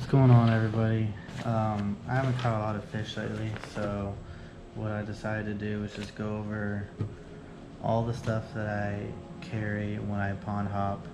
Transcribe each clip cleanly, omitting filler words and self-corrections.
What's going on, everybody? I haven't caught a lot of fish lately, so what I decided to do was just go over all the stuff that I carry when I pond hop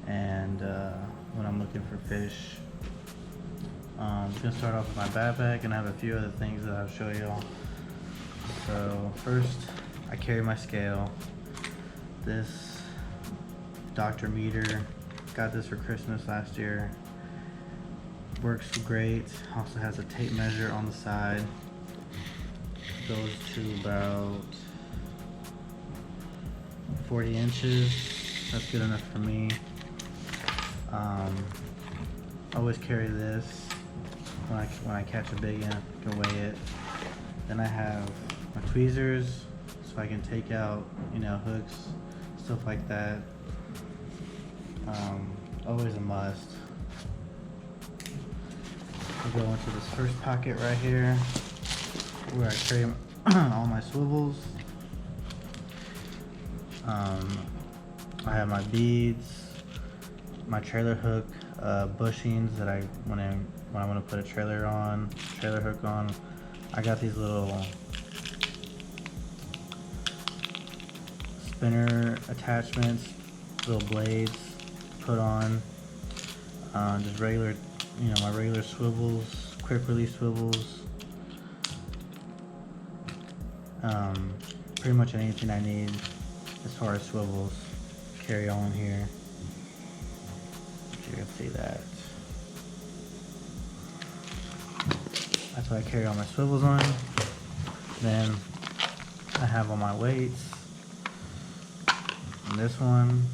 and when I'm looking for fish. I'm gonna start off with my backpack, and I have a few other things that I'll show y'all. So first, I carry my scale. This Dr. Meter, got this for Christmas last year. Works great. Also has a tape measure on the side. Goes to about 40 inches. That's good enough for me. Always carry this when I catch a big one, I can weigh it. Then I have my tweezers, so I can take out, hooks, stuff like that. Always a must. I'll go into this first pocket right here, where I carry all my swivels. I have my beads, my trailer hook, bushings that when I want to put a trailer hook on. I got these little spinner attachments, little blades put on. Just regular, my regular swivels, quick release swivels. Pretty much anything I need as far as swivels, carry on here. If you can see that. That's what I carry all my swivels on. Then I have all my weights. And this one,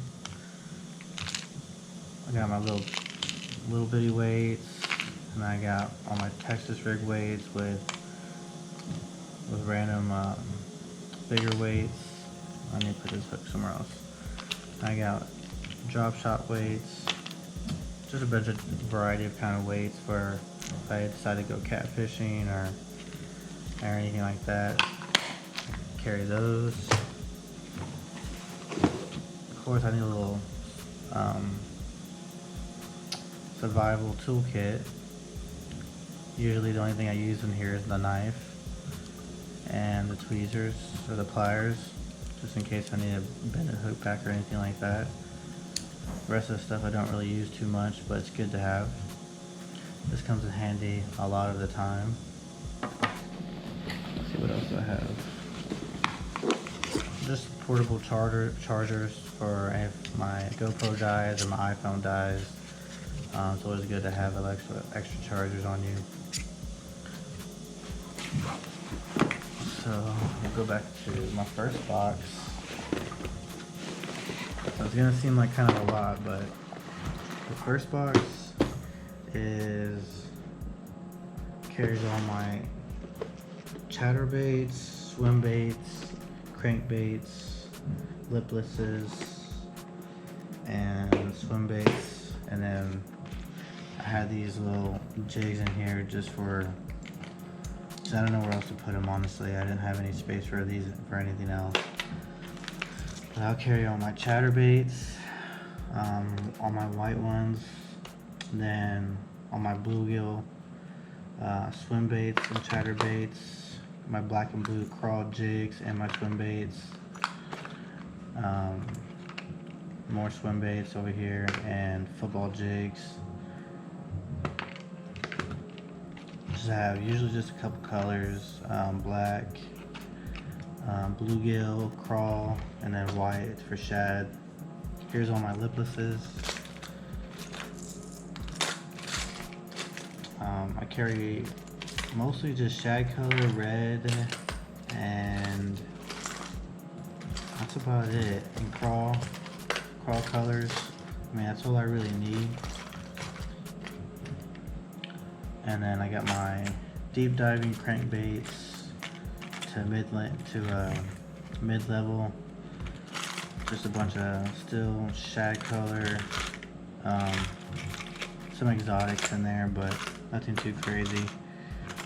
I got my little bitty weights, and I got all my Texas rig weights with random bigger weights. I need to put this hook somewhere else. I got drop shot weights, just a bunch of variety of kind of weights for if I decide to go catfishing or anything like that. Carry those. Of course, I need a little survival toolkit. Usually the only thing I use in here is the knife and the tweezers or the pliers, just in case I need to bend a hook back or anything like that. The rest of the stuff I don't really use too much, but it's good to have. This comes in handy a lot of the time. Let's see what else I have. Just portable chargers for if my GoPro dies or my iPhone dies. It's always good to have extra chargers on you. So we'll go back to my first box. So it's gonna seem like kind of a lot, but the first box carries all my chatterbaits, swim baits, crankbaits, liplesses, and swim baits. And then I had these little jigs in here just for, I don't know where else to put them, honestly. I didn't have any space for these for anything else. But I'll carry all my chatterbaits, all my white ones, then all my bluegill swim baits and chatterbaits, my black and blue crawl jigs and my swim baits, more swim baits over here, and football jigs. Just have usually just a couple colors, black, bluegill, crawl, and then white for shad. Here's all my liplesses. I carry mostly just shad color, red, and that's about it. And crawl colors. I mean, that's all I really need. And then I got my deep diving crankbaits to mid-level. Just a bunch of still shad color, some exotics in there, but nothing too crazy.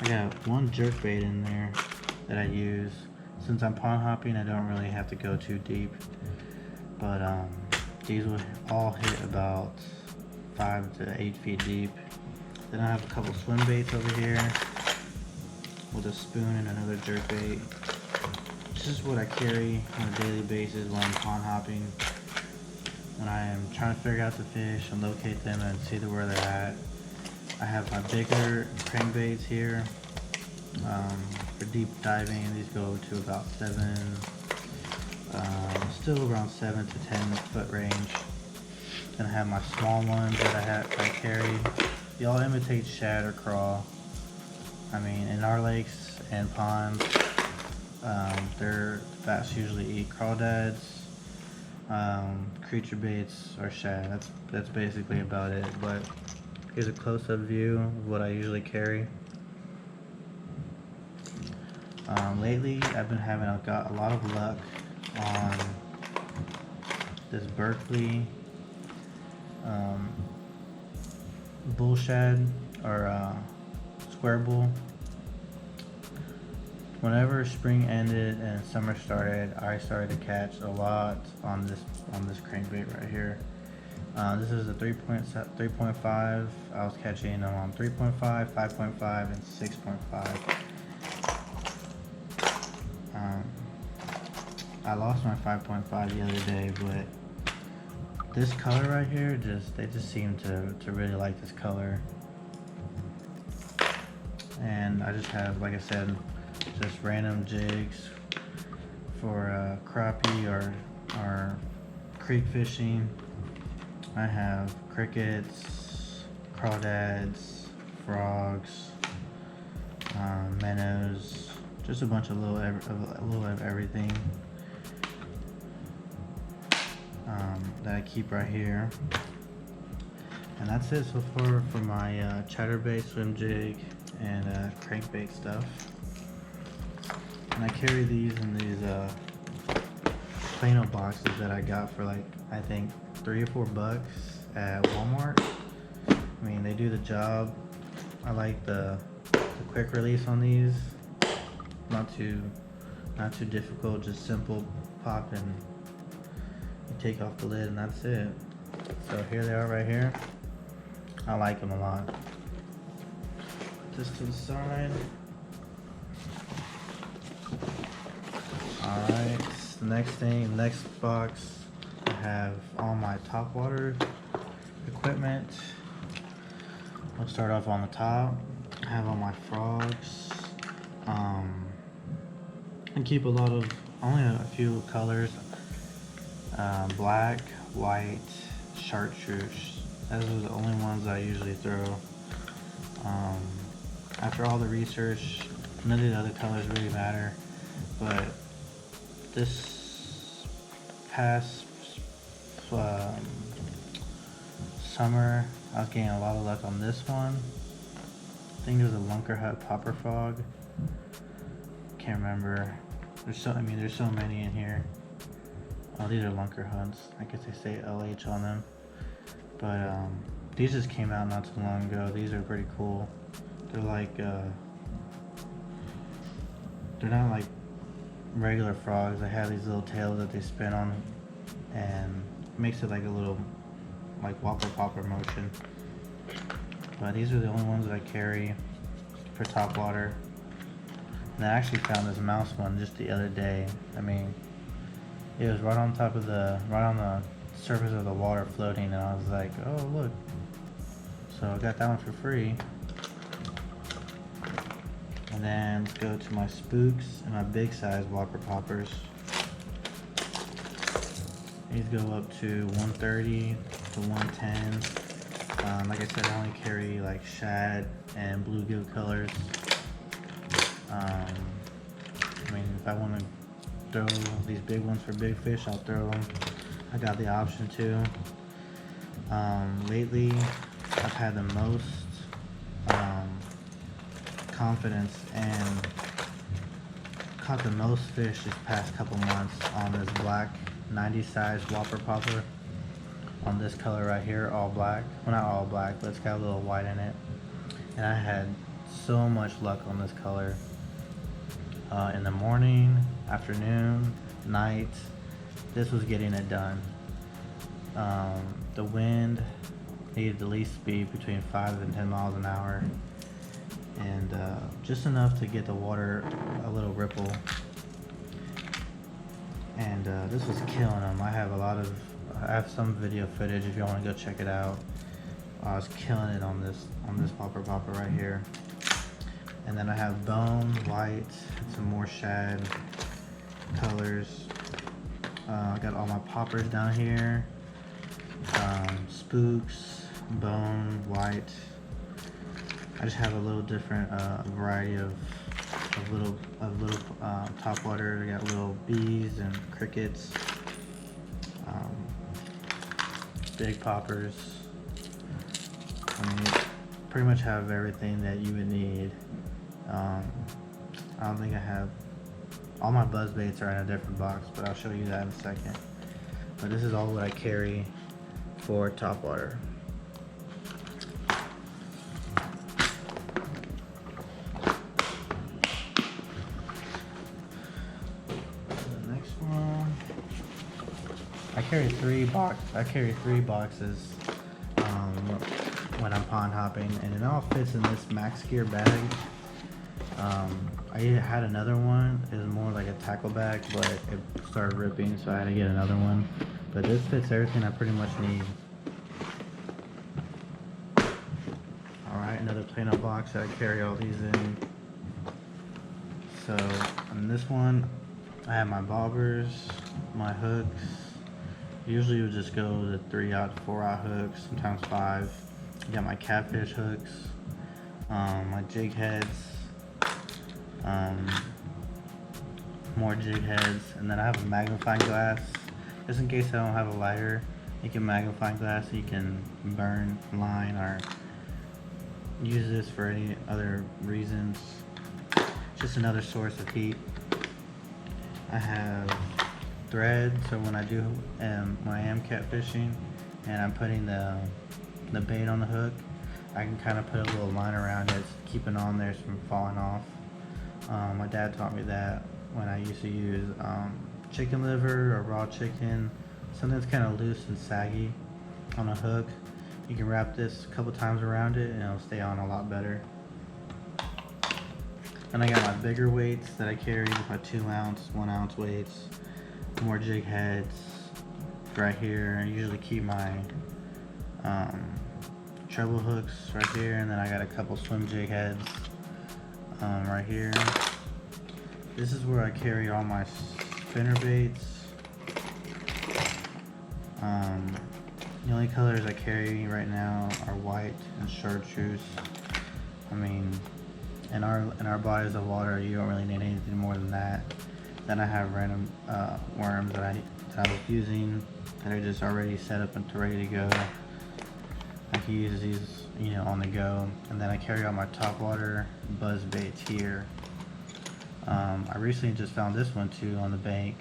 I got one jerkbait in there that I use. Since I'm pond hopping, I don't really have to go too deep, but these will all hit about 5 to 8 feet deep. Then I have a couple swim baits over here with a spoon and another jerk bait. This is what I carry on a daily basis when I'm pond hopping. When I am trying to figure out the fish and locate them and see where they're at. I have my bigger crankbaits here for deep diving, and these go to about still around 7 to 10 foot range. Then I have my small ones that I carry. They all imitate shad or crawl. I mean, in our lakes and ponds, their bass usually eat crawdads, creature baits, or shad. That's basically about it. But here's a close-up view of what I usually carry. Lately, I've got a lot of luck on this Berkeley bull shad or square bull. Whenever spring ended and summer started, I started to catch a lot on this crankbait right here. This is a 3.5. I was catching them on 3.5, 5.5, and 6.5. I lost my 5.5 the other day, but this color right here, they just seem to really like this color. And I just have, like I said, just random jigs for crappie or creek fishing. I have crickets, crawdads, frogs, minnows, just a bunch of a little of everything that I keep right here. And that's it so far for my chatterbait, swim jig, and crankbait stuff. And I carry these in these Plano boxes that I got for like, I think $3 or $4 at Walmart. I mean, they do the job. I like the quick release on these. Not too difficult, just simple pop and you take off the lid and that's it. So here they are right here. I like them a lot. Put this to the side. Alright, next box, I have all my Topwater equipment. I'll start off on the top. I have all my frogs. And keep only a few colors. Black, white, chartreuse. Those are the only ones I usually throw. After all the research, none of the other colors really matter. But this past summer, I was getting a lot of luck on this one. I think there's a Lunker Hut popper frog. Can't remember. There's so many in here. Oh, these are Lunker Huts. I guess they say LH on them. But these just came out not too long ago. These are pretty cool. They're like they're not like regular frogs. They have these little tails that they spin on, and makes it like a little like whopper popper motion. But these are the only ones that I carry for Topwater. And I actually found this mouse one just the other day. I mean, it was right on the surface of the water floating, and I was like, oh look. So I got that one for free. And then let's go to my spooks and my big size whopper poppers. These go up to 130 to 110. Like I said, I only carry like shad and bluegill colors. I mean, if I want to throw these big ones for big fish, I'll throw them. I got the option too. Lately, I've had the most confidence and caught the most fish this past couple months on this black 90 size whopper popper. On this color right here, all black. Well, not all black, but it's got a little white in it. And I had so much luck on this color. In the morning, afternoon, night, this was getting it done. The wind needed the least speed between 5 and 10 miles an hour, and just enough to get the water a little ripple. And this was killing them. I have some video footage if you want to go check it out. I was killing it on this popper right here. And then I have bone, white, some more shad colors. I got all my poppers down here. Spooks, bone, white. I just have a little different variety of little topwater. I got little bees and crickets, big poppers. I mean, pretty much have everything that you would need. I don't think I have, all my buzz baits are in a different box, but I'll show you that in a second. But this is all what I carry for topwater. The next one, I carry three boxes when I'm pond hopping, and it all fits in this Max Gear bag. I had another one. It was more like a tackle bag, but it started ripping, so I had to get another one. But this fits everything I pretty much need. Alright, another Plano box that I carry all these in. So, on this one, I have my bobbers, my hooks. Usually you'll just go to 3/0, 4/0 hooks, sometimes 5. I got my catfish hooks, my jig heads, more jig heads, and then I have a magnifying glass just in case I don't have a lighter. You can magnifying glass so you can burn line or use this for any other reasons. Just another source of heat. I have thread, so when I am catfishing and I'm putting the bait on the hook, I can kind of put a little line around it, keeping on there from falling off. My dad taught me that when I used to use chicken liver or raw chicken, something that's kind of loose and saggy on a hook. You can wrap this a couple times around it and it'll stay on a lot better. And I got my bigger weights that I carry, my 2-ounce, 1-ounce weights, more jig heads right here. I usually keep my treble hooks right here, and then I got a couple swim jig heads right here. This is where I carry all my spinner baits. The only colors I carry right now are white and chartreuse. I mean, in our bodies of water, you don't really need anything more than that. Then I have random worms that I was using that are just already set up and ready to go. I can use these, on the go. And then I carry all my topwater buzz baits here. I recently just found this one too on the bank,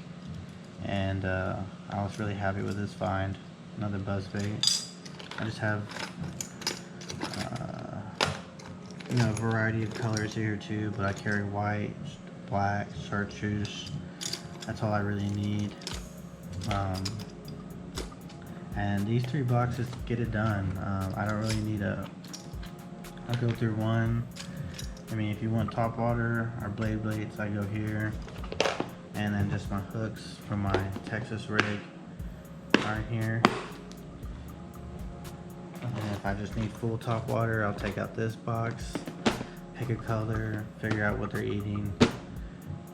and I was really happy with this find. Another buzz bait. I just have a variety of colors here too, but I carry white, black, chartreuse. That's all I really need. And these 3 boxes get it done. I don't really need I'll go through one. I mean, if you want topwater or blade baits, I go here. And then just my hooks from my Texas rig right here. And if I just need full topwater, I'll take out this box, pick a color, figure out what they're eating,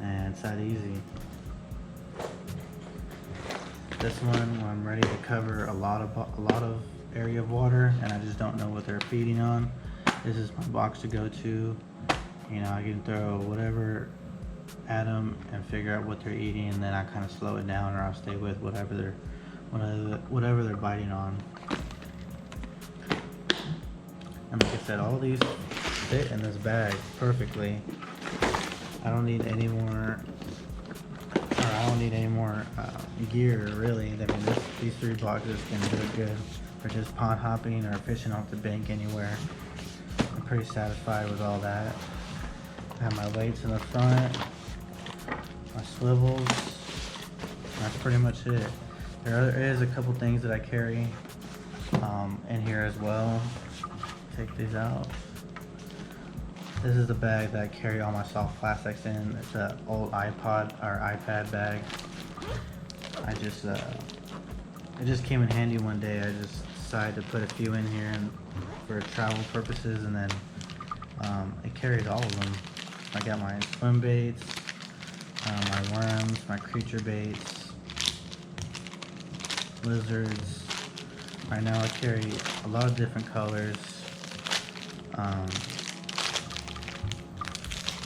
and it's that easy. This one, when I'm ready to cover a lot of area of water and I just don't know what they're feeding on, this is my box to go to. I can throw whatever at them and figure out what they're eating, and then I kind of slow it down, or I'll stay with whatever they're biting on. And like I said, all these fit in this bag perfectly. I don't need any more. I don't need any more gear, really. I mean, these 3 boxes can do it good for just pond hopping or fishing off the bank anywhere. I'm pretty satisfied with all that. I have my weights in the front, my swivels. That's pretty much it. There is a couple things that I carry in here as well. Take these out. This is the bag that I carry all my soft plastics in. It's an old iPod or iPad bag. It just came in handy one day. I just decided to put a few in here for travel purposes, and then it carries all of them. I got my swim baits, my worms, my creature baits, lizards. Right now I carry a lot of different colors.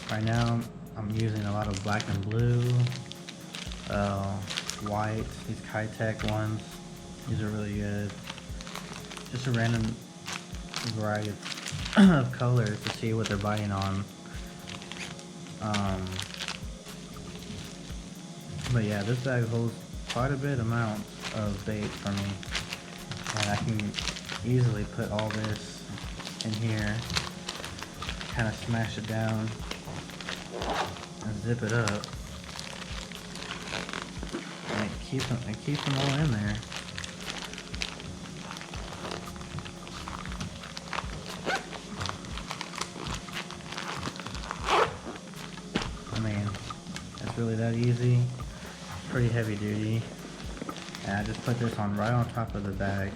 Right now I'm using a lot of black and blue, white, these Kitech ones. These are really good. Just a random variety of colors to see what they're biting on. But yeah, this bag holds quite a bit amount of bait for me, and I can easily put all this in here, kind of smash it down and zip it up, and it keeps them all in there. I mean, it's really that easy. It's pretty heavy duty, and I just put this on right on top of the bag.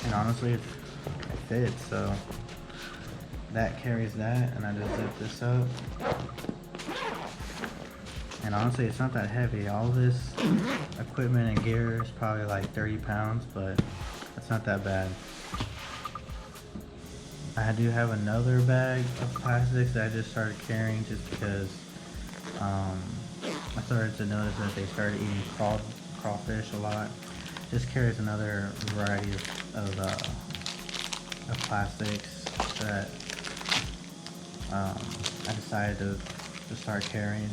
And honestly, it fits, so that carries that, and I just zip this up. And honestly, it's not that heavy. All this equipment and gear is probably like 30 pounds, but it's not that bad. I do have another bag of plastics that I just started carrying just because I started to notice that they started eating crawfish a lot. Just carries another variety of plastics that I decided to start carrying.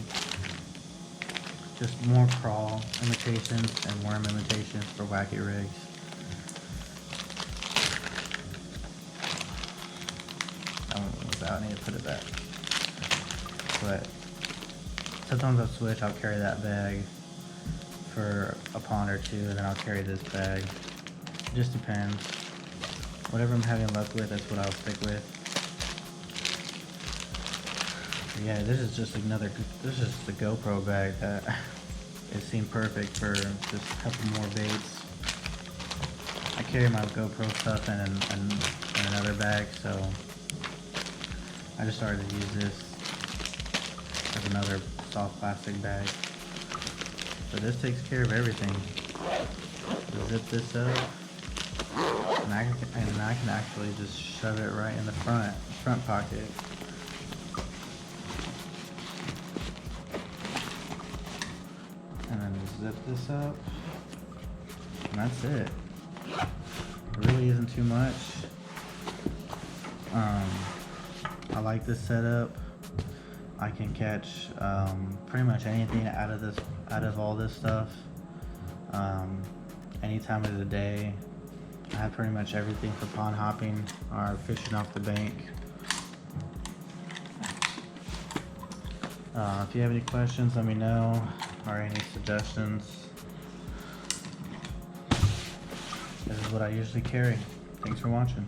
Just more crawl imitations and worm imitations for wacky rigs. That one was out, I need to put it back. But sometimes I'll switch, I'll carry that bag for a pond or two, and then I'll carry this bag. It just depends. Whatever I'm having luck with, that's what I'll stick with. Yeah, this is just the GoPro bag that it seemed perfect for just a couple more baits. I carry my GoPro stuff in another bag, so I just started to use this as another soft plastic bag. So this takes care of everything. So zip this up, and I can actually just shove it right in the front pocket. And then just zip this up, and that's it. It really isn't too much. I like this setup. I can catch pretty much anything out of all this stuff. Any time of the day. I have pretty much everything for pond hopping or fishing off the bank. If you have any questions, let me know, or any suggestions. This is what I usually carry. Thanks for watching.